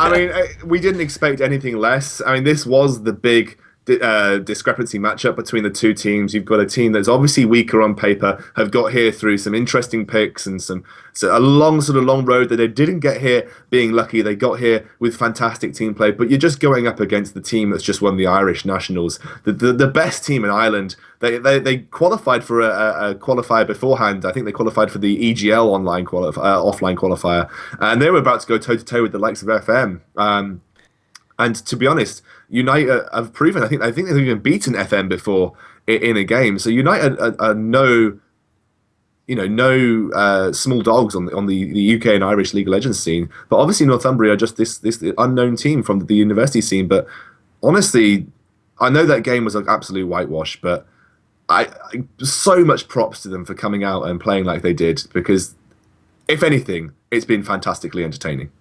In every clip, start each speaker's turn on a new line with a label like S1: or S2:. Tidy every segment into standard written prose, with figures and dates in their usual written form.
S1: I mean, we didn't expect anything less. I mean, this was the big discrepancy matchup between the two teams. You've got a team that's obviously weaker on paper, have got here through some interesting picks and a long road that they didn't get here being lucky. They got here with fantastic team play, but you're just going up against the team that's just won the Irish Nationals, the best team in Ireland. They qualified for a qualifier beforehand. I think they qualified for the EGL offline qualifier, and they were about to go toe to toe with the likes of FM. And to be honest, United have proven. I think they've even beaten FM before in a game. So United are no small dogs on the UK and Irish League of Legends scene. But obviously Northumbria are just this unknown team from the university scene. But honestly, I know that game was an absolute whitewash. But I so much props to them for coming out and playing like they did, because if anything, it's been fantastically entertaining.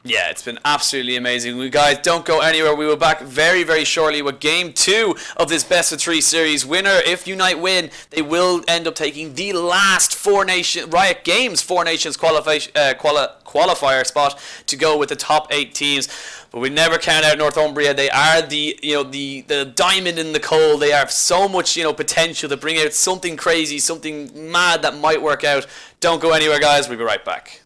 S2: Yeah, it's been absolutely amazing. We guys, don't go anywhere. We will back very, very shortly with Game 2 of this Best of 3 series. Winner, if Unite win, they will end up taking the last Riot Games Four Nations qualifier spot to go with the top 8 teams. But we never count out Northumbria. They are the diamond in the coal. They have so much potential to bring out something crazy, something mad that might work out. Don't go anywhere, guys. We'll be right back.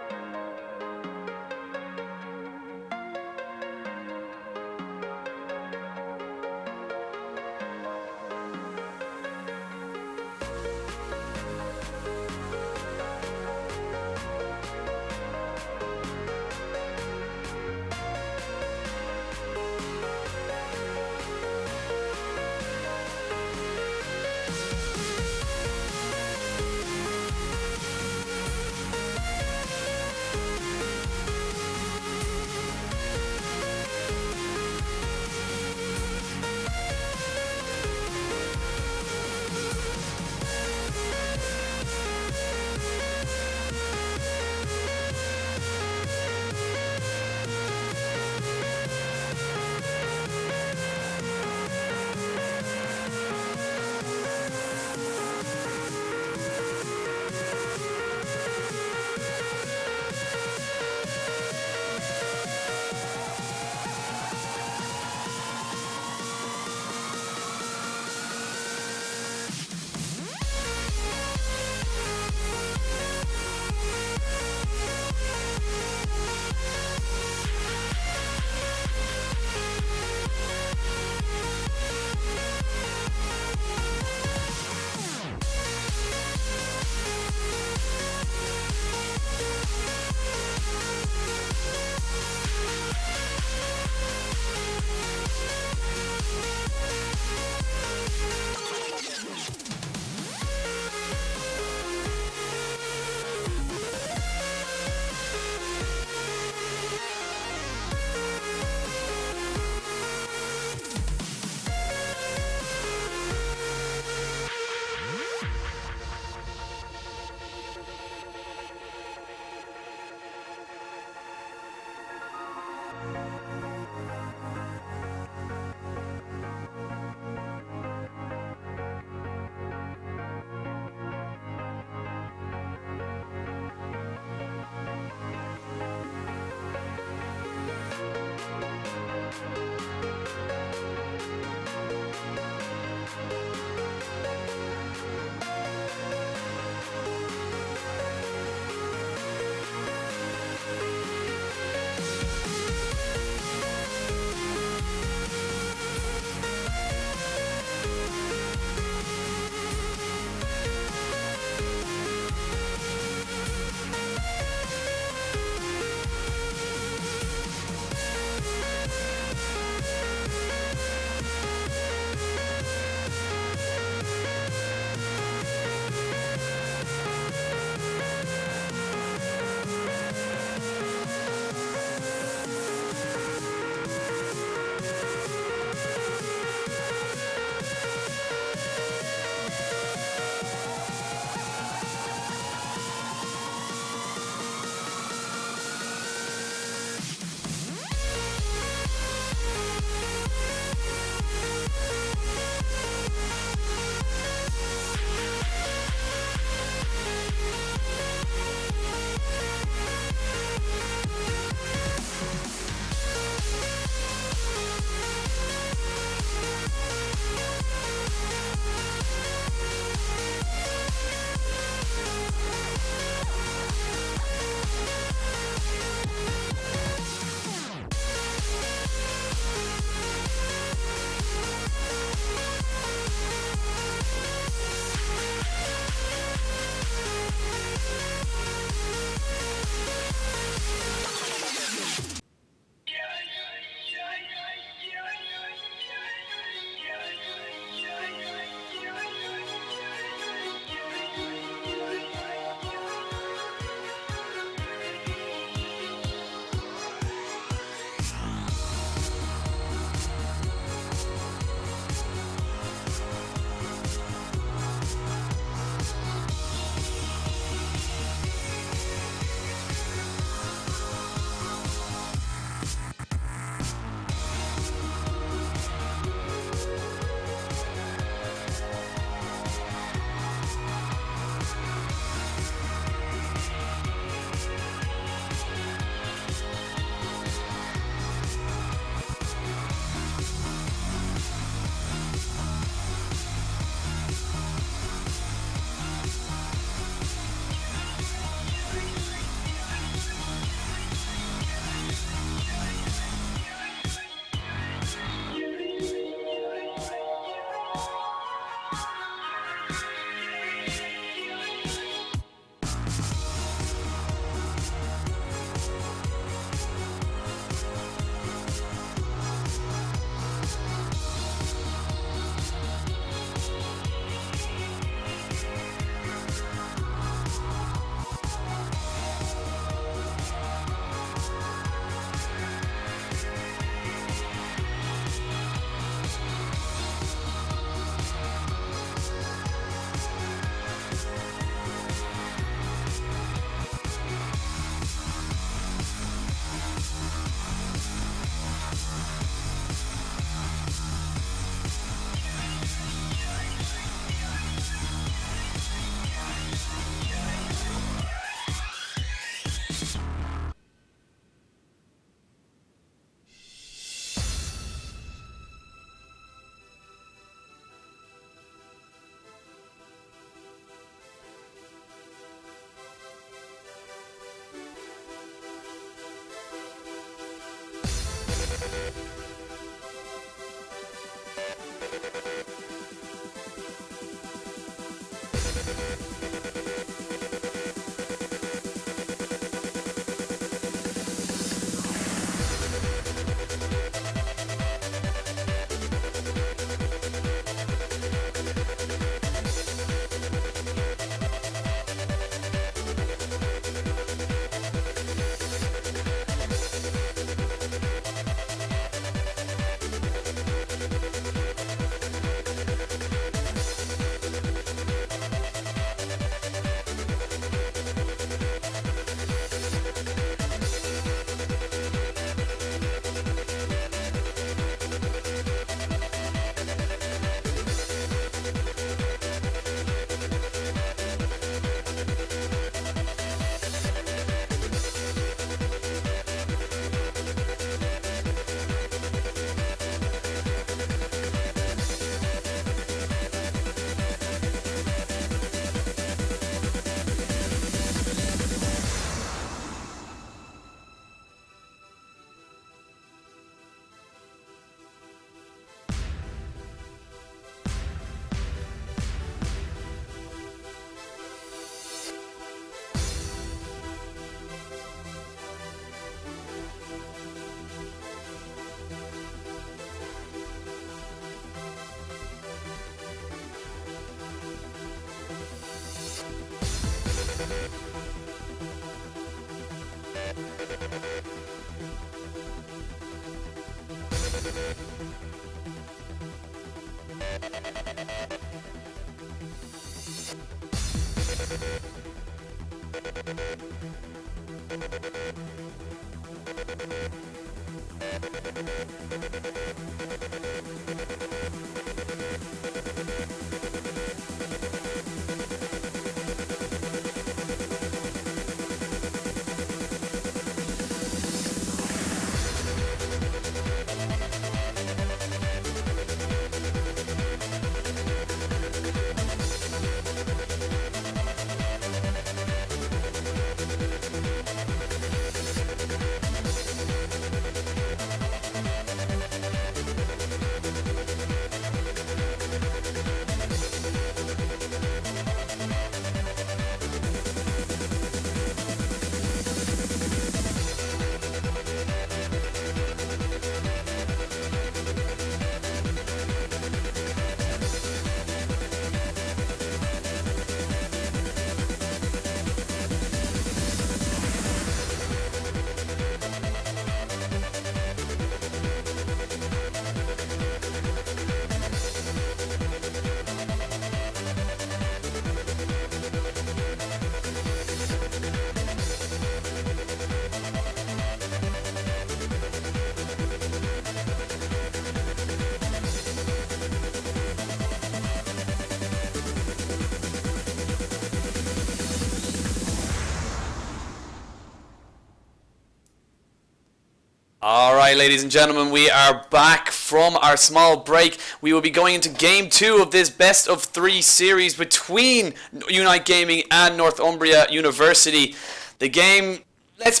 S2: Alright, ladies and gentlemen, we are back from our small break. We will be going into Game 2 of this best of 3 series between Unite Gaming and Northumbria University. The game, let's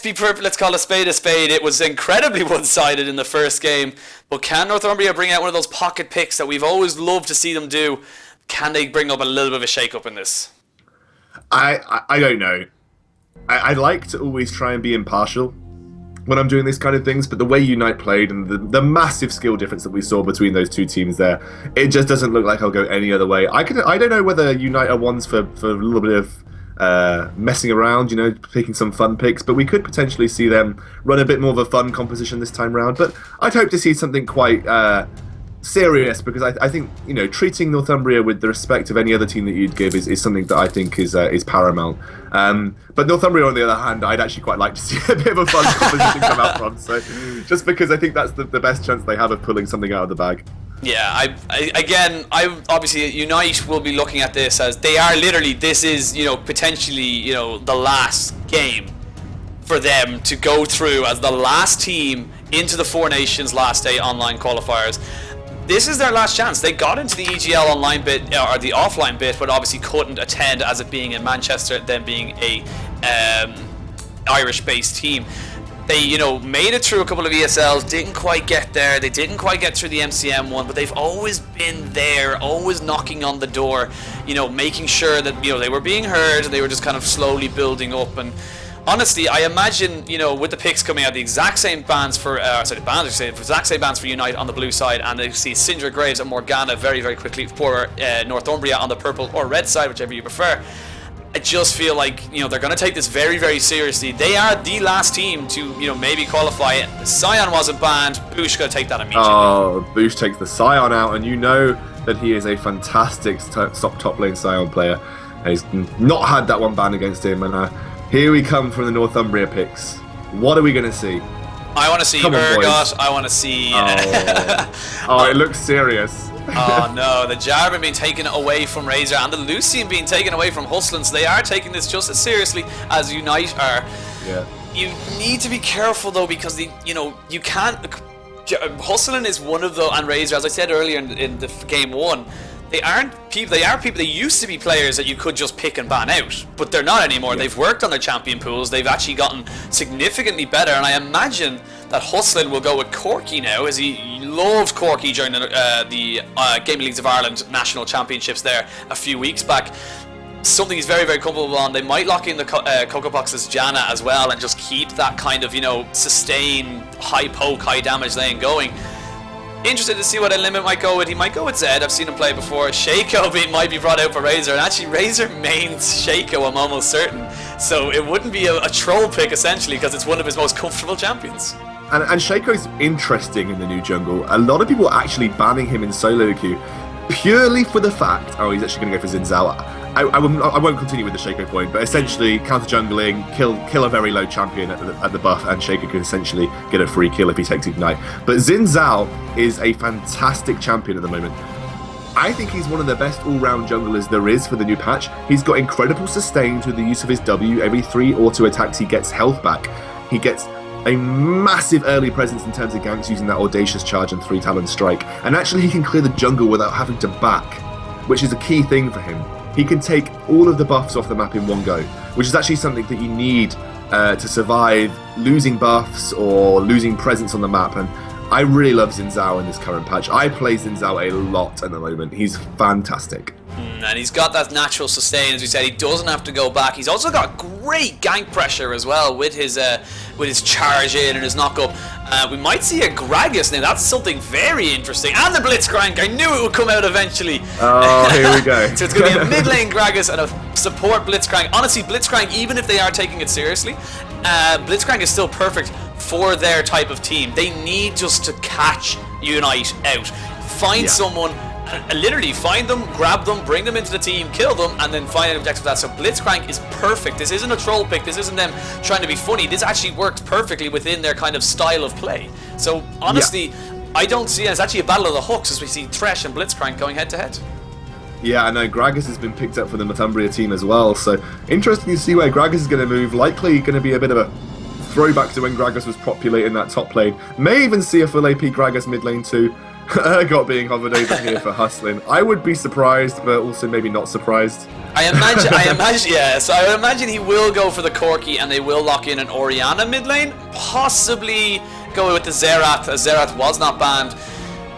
S2: call a spade a spade. It was incredibly one-sided in the first game, but can Northumbria bring out one of those pocket picks that we've always loved to see them do? Can they bring up a little bit of a shake-up in this?
S1: I don't know. I like to always try and be impartial when I'm doing these kind of things, but the way Unite played and the massive skill difference that we saw between those two teams there, it just doesn't look like I'll go any other way. I don't know whether Unite are ones for a little bit of messing around, picking some fun picks, but we could potentially see them run a bit more of a fun composition this time round. But I'd hope to see something quite serious, because I think treating Northumbria with the respect of any other team that you'd give is something that I think is paramount. But Northumbria, on the other hand, I'd actually quite like to see a bit of a fun composition come out from. So just because I think that's the best chance they have of pulling something out of the bag.
S2: Yeah, I obviously Unite will be looking at this as they are literally. This is potentially the last game for them to go through as the last team into the Four Nations last day online qualifiers. This is their last chance. They got into the EGL online bit, or the offline bit, but obviously couldn't attend as it being in Manchester, them being a Irish-based team. They, made it through a couple of ESLs, didn't quite get there. They didn't quite get through the MCM one, but they've always been there, always knocking on the door, making sure that, they were being heard. They were just kind of slowly building up. And honestly, I imagine, with the picks coming out, the exact same bands for, exact same bands for Unite on the blue side, and they see Syndra, Graves, and Morgana very, very quickly for Northumbria on the purple or red side, whichever you prefer. I just feel like, they're going to take this very, very seriously. They are the last team to, maybe qualify. Scion wasn't banned. Boosh going to take that immediately.
S1: Oh, Boosh takes the Scion out, and that he is a fantastic top lane Scion player. He's not had that one banned against him, and here we come from the Northumbria picks. What are we going to see?
S2: I want to see Urgot. I want to see...
S1: it looks serious.
S2: Oh no, the Jarvan being taken away from Razor and the Lucian being taken away from Hustlin, so they are taking this just as seriously as Unite are.
S1: Yeah.
S2: You need to be careful though, because you can't... Hustlin is one of the... And Razor, as I said earlier in the game one, they are people. They used to be players that you could just pick and ban out, but they're not anymore. Yeah. They've worked on their champion pools. They've actually gotten significantly better, and I imagine that Hustlin will go with Corky now, as he loved Corky during the Gaming Leagues of Ireland National Championships there a few weeks back. Something he's very, very comfortable on. They might lock in the Coco Box's Janna as well, and just keep that kind of sustain high poke, high damage lane going. Interested to see what Limit might go with. He might go with Zed. I've seen him play before. Shaco might be brought out for Razor, and actually Razor mains Shaco, I'm almost certain. So it wouldn't be a troll pick essentially, because it's one of his most comfortable champions.
S1: And Shaco's interesting in the new jungle. A lot of people are actually banning him in solo queue purely for the fact, he's actually going to go for Xin Zhao. I won't continue with the Shaco point, but essentially counter jungling, kill a very low champion at the buff, and Shaco can essentially get a free kill if he takes Ignite. But Xin Zhao is a fantastic champion at the moment. I think he's one of the best all-round junglers there is for the new patch. He's got incredible sustains with the use of his W. Every 3 auto attacks he gets health back. He gets a massive early presence in terms of ganks using that Audacious Charge and 3 Talon Strike. And actually he can clear the jungle without having to back, which is a key thing for him. He can take all of the buffs off the map in one go, which is actually something that you need to survive losing buffs or losing presence on the map. And I really love Xin Zhao in this current patch. I play Xin Zhao a lot at the moment. He's fantastic.
S2: And he's got that natural sustain, as we said. He doesn't have to go back. He's also got great gank pressure as well with his charge in and his knock up. We might see a Gragas now. That's something very interesting. And the Blitzcrank. I knew it would come out eventually.
S1: Oh, here we go.
S2: So it's going to be a mid lane Gragas and a support Blitzcrank. Honestly, Blitzcrank, even if they are taking it seriously, Blitzcrank is still perfect for their type of team. They need just to catch Unite out. Find someone, literally find them, grab them, bring them into the team, kill them, and then find an objective for that. So Blitzcrank is perfect. This isn't a troll pick. This isn't them trying to be funny. This actually works perfectly within their kind of style of play. So honestly, I don't see it. It's actually a battle of the hooks as we see Thresh and Blitzcrank going head to head.
S1: Yeah, I know Gragas has been picked up for the Northumbria team as well, so interesting to see where Gragas is going to move. Likely going to be a bit of a throwback to when Gragas was populating that top lane. May even see a full AP Gragas mid lane too. Urgot being hovered over here for hustling. I would be surprised, but also maybe not surprised.
S2: I imagine, yeah. So I would imagine he will go for the Corki, and they will lock in an Orianna mid lane. Possibly go with the Xerath, as Xerath was not banned.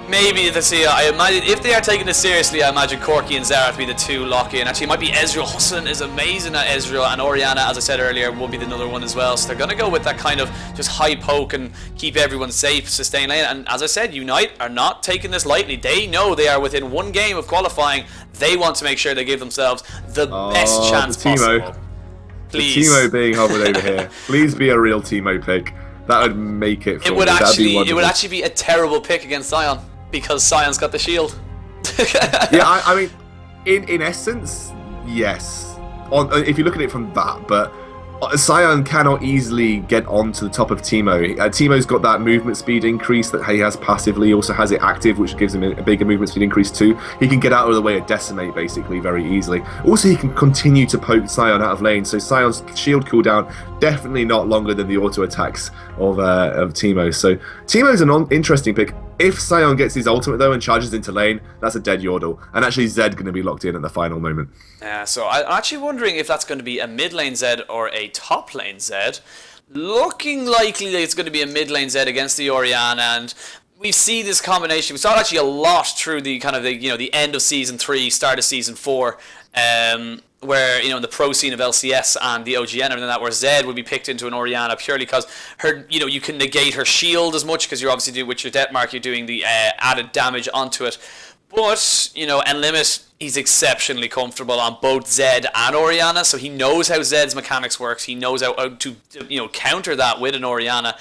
S2: Maybe the see. I imagine if they are taking this seriously, I imagine Corki and Xerath be the two lock in. Actually, it might be Ezreal. Hussein is amazing at Ezreal, and Orianna, as I said earlier, will be another one as well. So they're going to go with that kind of just high poke and keep everyone safe, sustain lane. And as I said, Unite are not taking this lightly. They know they are within one game of qualifying. They want to make sure they give themselves the best chance possible. Please.
S1: The Teemo being hovered over here. Please be a real Teemo pick. That would make it.
S2: It would actually be a terrible pick against Sion. Because Sion's got the shield.
S1: Yeah, I mean, in essence, yes. If you look at it from that, but Sion cannot easily get onto the top of Teemo. Teemo's got that movement speed increase that he has passively. He also has it active, which gives him a bigger movement speed increase too. He can get out of the way of Decimate, basically, very easily. Also, he can continue to poke Sion out of lane, so Sion's shield cooldown definitely not longer than the auto attacks of Teemo. So Teemo's an interesting pick. If Sion gets his ultimate though and charges into lane, that's a dead Yordle. And actually Zed going to be locked in at the final moment.
S2: Yeah, so I'm actually wondering if that's going to be a mid lane Zed or a top lane Zed. Looking likely that it's going to be a mid lane Zed against the Orianna, and we see this combination. We saw it actually a lot through the kind of the end of season 3, start of season 4. Where, in the pro scene of LCS and the OGN and that, where Zed would be picked into an Orianna purely because her, you can negate her shield as much because you're obviously with your death mark, you're doing the added damage onto it. But, Enlimit, he's exceptionally comfortable on both Zed and Orianna, so he knows how Zed's mechanics works. He knows how to counter that with an Orianna.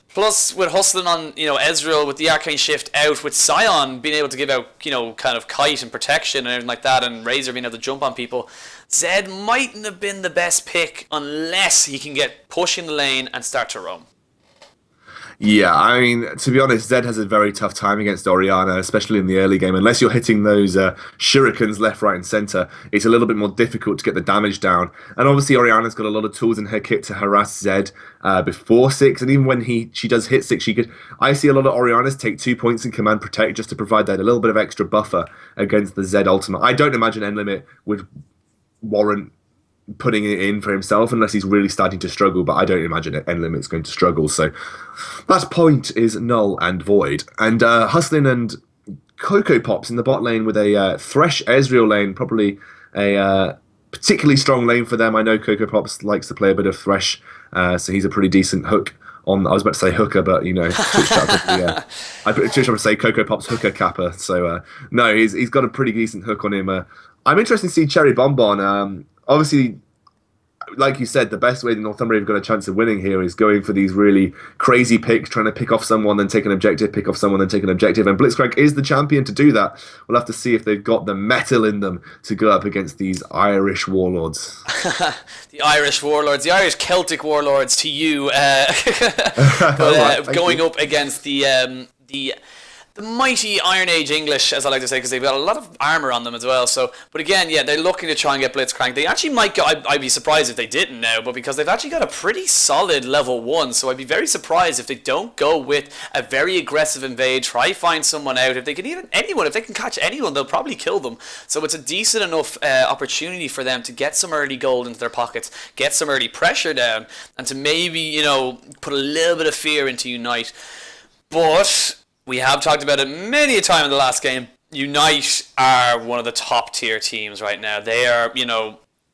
S2: Plus, with hustling on, Ezreal with the Arcane Shift out, with Sion being able to give out, kind of kite and protection and everything like that, and Razor being able to jump on people, Zed mightn't have been the best pick unless he can get push in the lane and start to roam.
S1: Yeah, I mean, to be honest, Zed has a very tough time against Orianna, especially in the early game. Unless you're hitting those shurikens left, right, and center, it's a little bit more difficult to get the damage down. And obviously, Orianna's got a lot of tools in her kit to harass Zed before 6, and even when she does hit 6, I see a lot of Oriannas take 2 points in Command Protect just to provide that a little bit of extra buffer against the Zed ultimate. I don't imagine Enlimit would warrant putting it in for himself unless he's really starting to struggle, but I don't imagine Enlimit's going to struggle, so that point is null and void. And Hustlin and Coco Pops in the bot lane with a Thresh Ezreal lane, probably a particularly strong lane for them. I know Coco Pops likes to play a bit of Thresh, so he's a pretty decent hook on, I was about to say hooker, but switched that I was trying to say Coco Pops hooker capper, so no, he's got a pretty decent hook on him. I'm interested to see Cherry Bonbon. Obviously, like you said, the best way the Northumbria have got a chance of winning here is going for these really crazy picks, trying to pick off someone, then take an objective, pick off someone, then take an objective. And Blitzcrank is the champion to do that. We'll have to see if they've got the metal in them to go up against these Irish warlords.
S2: The Irish warlords, the Irish Celtic warlords to you, going up against the mighty Iron Age English, as I like to say, because they've got a lot of armor on them as well. So, but again, yeah, they're looking to try and get Blitzcrank. They actually might go. I'd be surprised if they didn't now, but because they've actually got a pretty solid level 1, so I'd be very surprised if they don't go with a very aggressive invade. Try find someone out. If they can if they can catch anyone, they'll probably kill them. So it's a decent enough opportunity for them to get some early gold into their pockets, get some early pressure down, and to maybe put a little bit of fear into Unite. But we have talked about it many a time in the last game. Unite are one of the top tier teams right now. They are,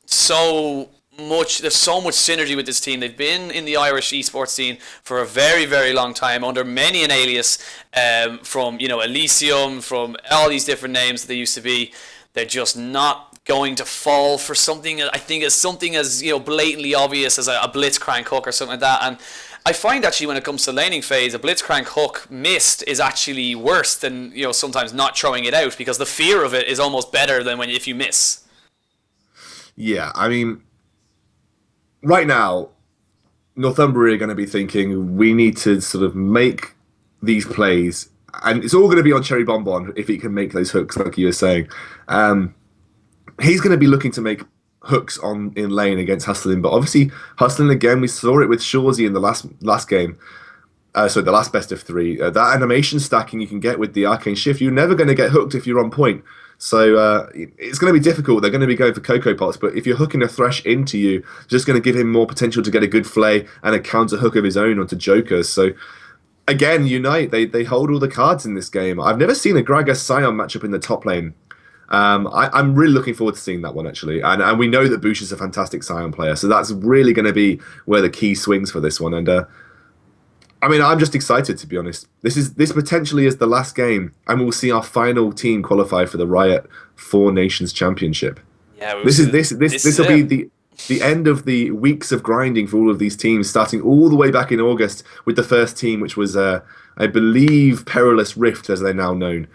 S2: so much. There's so much synergy with this team. They've been in the Irish esports scene for a very, very long time, under many an alias, from Elysium, from all these different names that they used to be. They're just not going to fall for something. I think as something as blatantly obvious as a Blitzcrank hook or something like that. And I find actually when it comes to laning phase, a Blitzcrank hook missed is actually worse than sometimes not throwing it out, because the fear of it is almost better than if you miss.
S1: Yeah, I mean, right now, Northumbria are going to be thinking we need to sort of make these plays, and it's all going to be on Cherry Bonbon if he can make those hooks, like you were saying. He's going to be looking to make hooks in lane against Hustlin, but obviously Hustlin, again, we saw it with Shawsy in the last game, so the last best of 3. That animation stacking you can get with the Arcane Shift, you're never going to get hooked if you're on point. So it's going to be difficult. They're going to be going for Cocoa Pots, but if you're hooking a Thresh into you, just going to give him more potential to get a good flay and a counter hook of his own onto Jokers. So again, Unite, they hold all the cards in this game. I've never seen a Gragas Scion matchup in the top lane. I'm really looking forward to seeing that one, actually. And we know that Bush is a fantastic Scion player, so that's really going to be where the key swings for this one. And I mean, I'm just excited, to be honest. This potentially is the last game, and we'll see our final team qualify for the Riot Four Nations Championship.
S2: Yeah,
S1: this will be the end of the weeks of grinding for all of these teams, starting all the way back in August with the first team, which was, I believe, Perilous Rift, as they're now known,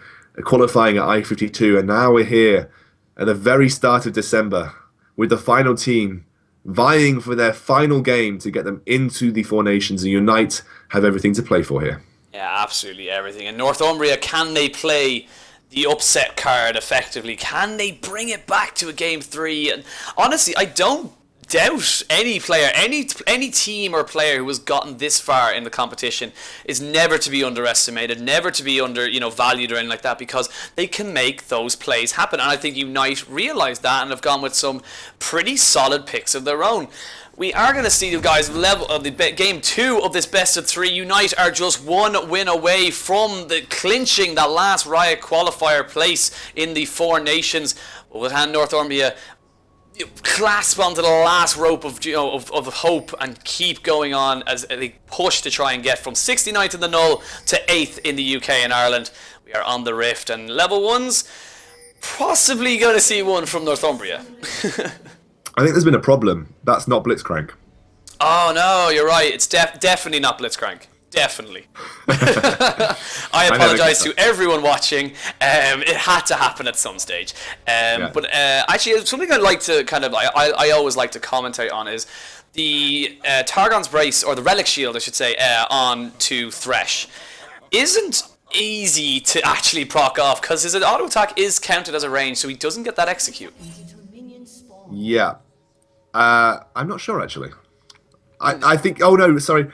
S1: qualifying at I-52, and now we're here at the very start of December with the final team vying for their final game to get them into the Four Nations, and Unite have everything to play for here.
S2: Yeah, absolutely everything. And Northumbria, can they play the upset card effectively? Can they bring it back to a game 3? And honestly, I don't doubt any player, any team or player who has gotten this far in the competition is never to be underestimated, never to be valued or anything like that, because they can make those plays happen. And I think Unite realised that and have gone with some pretty solid picks of their own. We are going to see the guys level of the game 2 of this best of 3. Unite are just one win away from the clinching that last Riot qualifier place in the Four Nations. With hand Northumbria clasp onto the last rope of hope and keep going on as they push to try and get from 69th in the Null to 8th in the UK and Ireland. We are on the Rift, and level 1's possibly going to see one from Northumbria.
S1: I think there's been a problem. That's not Blitzcrank.
S2: Oh no, you're right. It's definitely not Blitzcrank. Definitely. I apologise to everyone watching. It had to happen at some stage. But actually, something I'd like to I always like to commentate on is the Targon's Brace, or the Relic Shield, I should say, on to Thresh. Isn't easy to actually proc off, because his auto attack is counted as a range, so he doesn't get that execute.
S1: Yeah. I'm not sure, actually. I think... Oh, no, sorry.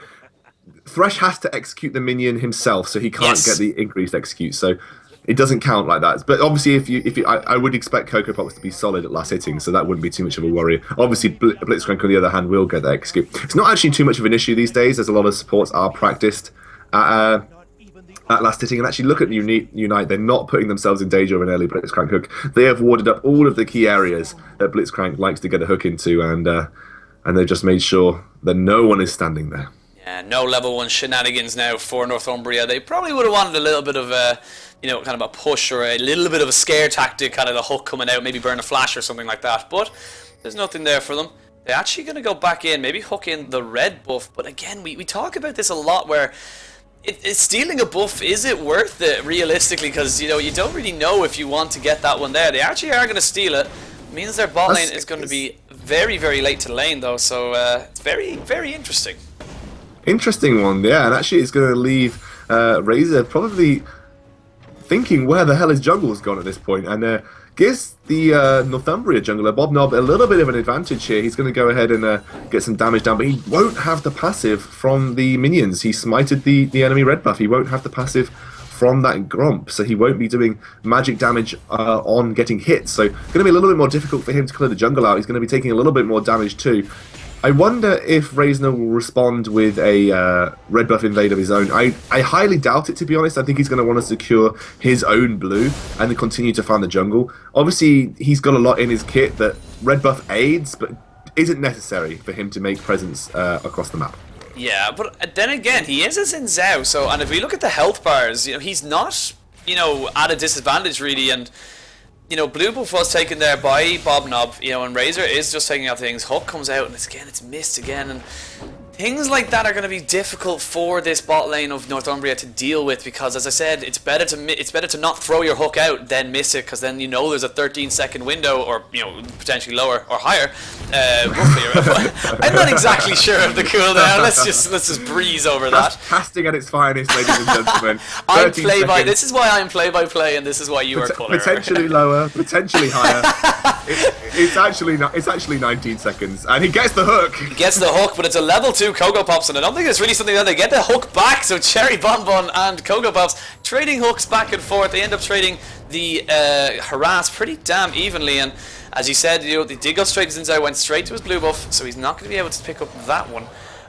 S1: Thresh has to execute the minion himself, so he can't get the increased execute, so it doesn't count like that. But obviously, I would expect Cocoa Pops to be solid at last hitting, so that wouldn't be too much of a worry. Obviously, Blitzcrank, on the other hand, will get that execute. It's not actually too much of an issue these days, as a lot of supports are practiced at last hitting. And actually, look at Unite, they're not putting themselves in danger of an early Blitzcrank hook. They have warded up all of the key areas that Blitzcrank likes to get a hook into, and they've just made sure that no one is standing there.
S2: Yeah, no level 1 shenanigans now for Northumbria. They probably would have wanted a little bit of a, kind of a push or a little bit of a scare tactic, kind of the hook coming out, maybe burn a flash or something like that. But there's nothing there for them. They're actually going to go back in, maybe hook in the red buff. But again, we talk about this a lot where stealing a buff, is it worth it realistically? Because, you know, you don't really know if you want to get that one there. They actually are going to steal it. Means their bot lane is going to be very, very late to lane though. So it's very, very interesting.
S1: Interesting one, yeah. And actually it's going to leave Razor probably thinking where the hell his jungle's gone at this point. And gives the Northumbria jungler, Bob Knob, a little bit of an advantage here. He's going to go ahead and get some damage down, but he won't have the passive from the minions. He smited the enemy red buff. He won't have the passive from that Gromp, so he won't be doing magic damage on getting hit. So going to be a little bit more difficult for him to clear the jungle out. He's going to be taking a little bit more damage too. I wonder if Reisner will respond with a red buff invade of his own. I highly doubt it, to be honest. I think he's going to want to secure his own blue and then continue to farm the jungle. Obviously, he's got a lot in his kit that red buff aids, but isn't necessary for him to make presence across the map.
S2: Yeah, but then again, he is a Xin Zhao, so, and if we look at the health bars, you know, he's not, you know, at a disadvantage really, and you know, blue buff was taken there by Bob Knob, you know, and Razor is just taking out things. Hook comes out, and it's missed again, and things like that are going to be difficult for this bot lane of Northumbria to deal with, because, as I said, it's better to not throw your hook out than miss it, because then you know there's a 13-second window, or you know, potentially lower or higher. Roughly, I'm not exactly sure of the cooldown. Let's just breeze over that.
S1: Casting at its finest, ladies and gentlemen.
S2: This is why I'm play-by-play, and this is why you are colour.
S1: Potentially lower, potentially higher. It's actually 19 seconds, and he gets the hook.
S2: He gets the hook, but it's a level 2 Cocoa Pops, and I don't think it's really something that they get the hook back. So Cherry Bonbon and Cocoa Pops trading hooks back and forth. They end up trading the harass pretty damn evenly, and as you said, you know, they did go straight to Zinzai, went straight to his blue buff, so he's not going to be able to pick up that one,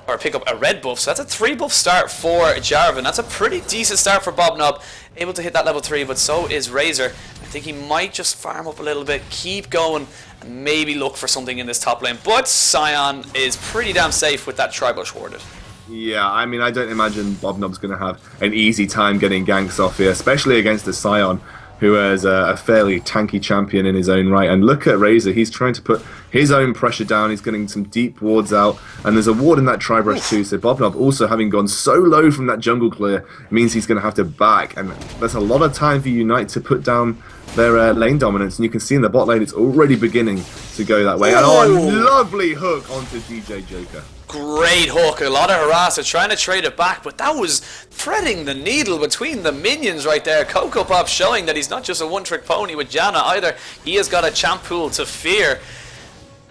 S2: or pick up a red buff. So that's a 3 buff start for Jarvan. That's a pretty decent start for Bob Knob, able to hit that level 3, but so is Razor. I think he might just farm up a little bit, keep going, and maybe look for something in this top lane. But Sion is pretty damn safe with that Tribush warded.
S1: Yeah, I mean, I don't imagine Bob Knob's going to have an easy time getting ganks off here, especially against a Sion who is a fairly tanky champion in his own right. And look at Razor, he's trying to put his own pressure down, he's getting some deep wards out, and there's a ward in that Tribrush too, so Bob Knob also having gone so low from that jungle clear means he's going to have to back, and there's a lot of time for Unite to put down their lane dominance, and you can see in the bot lane it's already beginning to go that way. And a lovely hook onto DJ Joker.
S2: Great hook, a lot of harass. They're trying to trade it back, but that was threading the needle between the minions right there. Cocoa Pop showing that he's not just a one-trick pony with Janna either. He has got a champ pool to fear.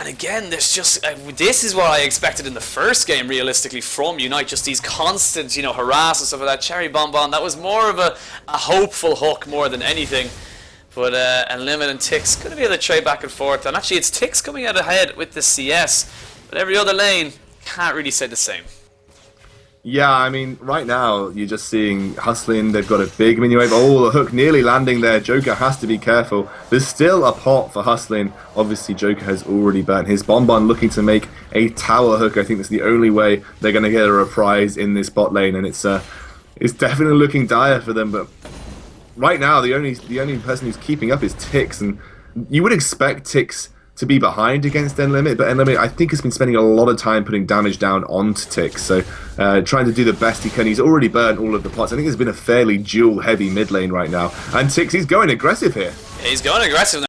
S2: And again, there's just this is what I expected in the first game, realistically, from Unite. Just these constant, you know, harass and stuff like that. Cherry Bonbon, that was more of a hopeful hook more than anything. But Unlimited and Tix going to be able to trade back and forth. And actually, it's Tix coming out ahead with the CS. But every other lane can't really say the same.
S1: Yeah, I mean, right now, you're just seeing Hustling. They've got a big mini wave. Oh, the hook nearly landing there. Joker has to be careful. There's still a pot for Hustling. Obviously, Joker has already burnt his Bonbon, looking to make a tower hook. I think that's the only way they're going to get a reprise in this bot lane. And it's definitely looking dire for them. But right now, the only person who's keeping up is Tix. And you would expect Tix to be behind against Enlimit, but Enlimit, I think, has been spending a lot of time putting damage down onto Tix, so trying to do the best he can. He's already burnt all of the pots. I think it's been a fairly duel-heavy mid lane right now, and Tix, he's going aggressive here.
S2: He's going aggressive.